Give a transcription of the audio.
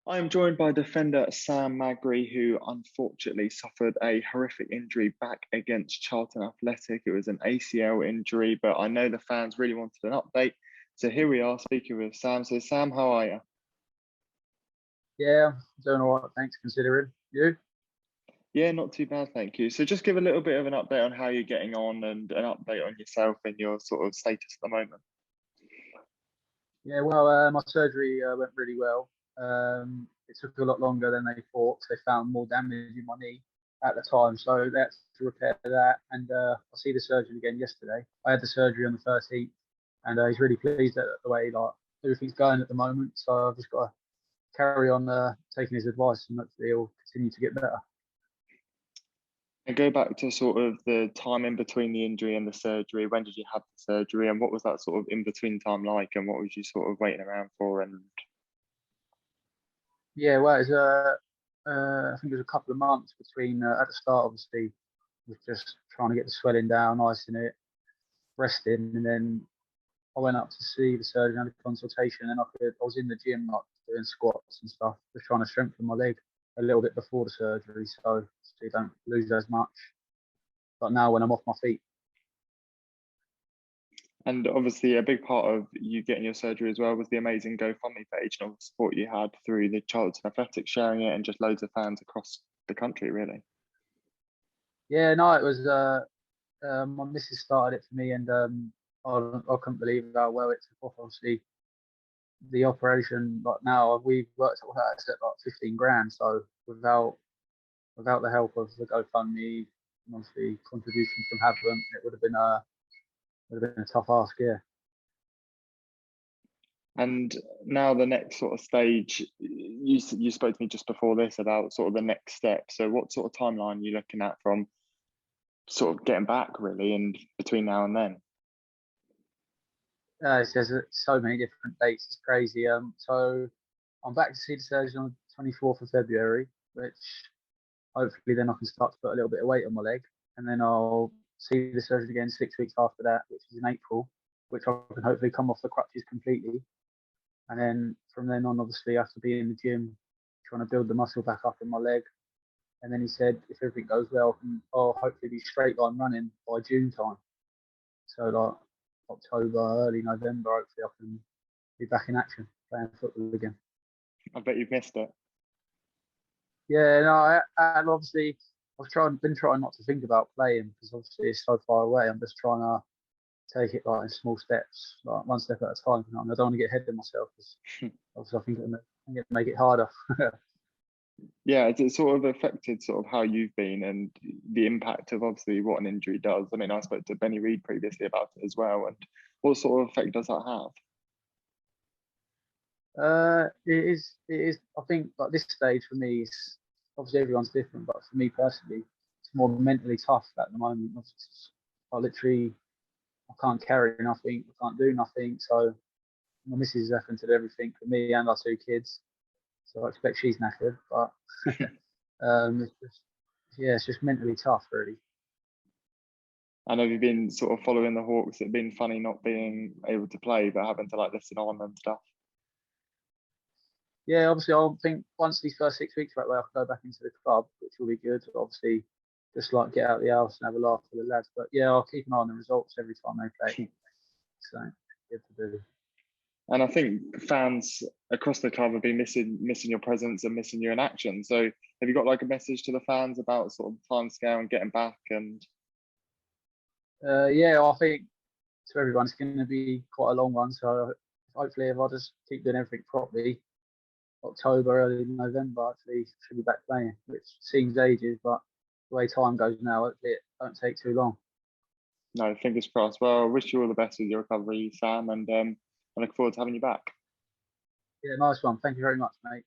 I'm joined by defender Sam Magri, who unfortunately suffered a horrific injury back against Charlton Athletic. It was an ACL injury, but I know the fans really wanted an update. So here we are speaking with Sam. So, Sam, how are you? Yeah, doing all right, thanks, considering. You? Yeah, not too bad, thank you. So, just give a little bit of an update on how you're getting on and an update on yourself and your sort of status at the moment. Yeah, well, my surgery went really well. It took a lot longer than they thought 'cause they found more damage in my knee at the time. So that's to repair that. And I see the surgeon again yesterday. I had the surgery on the 13th, and he's really pleased at the way like everything's going at the moment. So I've just got to carry on taking his advice, and hopefully he'll continue to get better. And go back to sort of the time in between the injury and the surgery. When did you have the surgery, and what was that sort of in between time like, and what was you sort of waiting around for? And Yeah, well, I think it was a couple of months between at the start, obviously, was just trying to get the swelling down, icing it, resting, and then I went up to see the surgeon, had a consultation, and I was in the gym like doing squats and stuff, just trying to strengthen my leg a little bit before the surgery, so you don't lose as much. But now when I'm off my feet, And obviously, a big part of you getting your surgery as well was the amazing GoFundMe page and all the support you had through the Charlton Athletics sharing it, and just loads of fans across the country, really. yeah, no, it was my missus started it for me, and I couldn't believe how well it took off. Obviously, the operation, like now we've worked out it's at like 15 grand. So without the help of the GoFundMe and obviously contributions from Havant, it would have been a tough ask. Yeah. And now the next sort of stage, you spoke to me just before this about sort of the next step. So what sort of timeline are you looking at from sort of getting back, really, and between now and then? There's so many different dates. It's crazy. So I'm back to see the surgeon on the 24th of February, which hopefully then I can start to put a little bit of weight on my leg, and then I'll see the surgeon again 6 weeks after that, which is in April, which I can hopefully come off the crutches completely. And then from then on, obviously, I have to be in the gym trying to build the muscle back up in my leg. And then he said, if everything goes well, I'll hopefully be straight line running by June time. So like October, early November, hopefully I can be back in action playing football again. I bet you've missed it. Yeah, no, and obviously been trying not to think about playing because obviously it's so far away. I'm just trying to take it like in small steps, like one step at a time. I don't want to get ahead of myself because obviously I think I'm going to make it harder. Yeah, it's sort of affected sort of how you've been and the impact of obviously what an injury does. I mean, I spoke to Benny Reed previously about it as well. And what sort of effect does that have? It is. I think like this stage for me is obviously everyone's different, but for me personally, it's more mentally tough at the moment. I literally I can't carry nothing, I can't do nothing. So my missus is having to do everything for me and our two kids. So I expect she's knackered, but it's just, yeah, it's just mentally tough, really. I know you've been sort of following the Hawks. It's been funny not being able to play, but having to like listen on and stuff. Yeah, obviously, I think once these first 6 weeks are out, I can go back into the club, which will be good. Obviously, just like get out of the house and have a laugh with the lads. But yeah, I'll keep an eye on the results every time they play. So good to do. And I think fans across the club have been missing your presence and missing you in action. So have you got like a message to the fans about sort of time scale and getting back? And Yeah, I think to everyone, it's going to be quite a long one. So hopefully, if I just keep doing everything properly, October, early November, actually should be back playing, which seems ages, but the way time goes now, hopefully it don't take too long. no, fingers crossed. Well, I wish you all the best with your recovery, Sam, and I look forward to having you back. Yeah, nice one. Thank you very much, mate.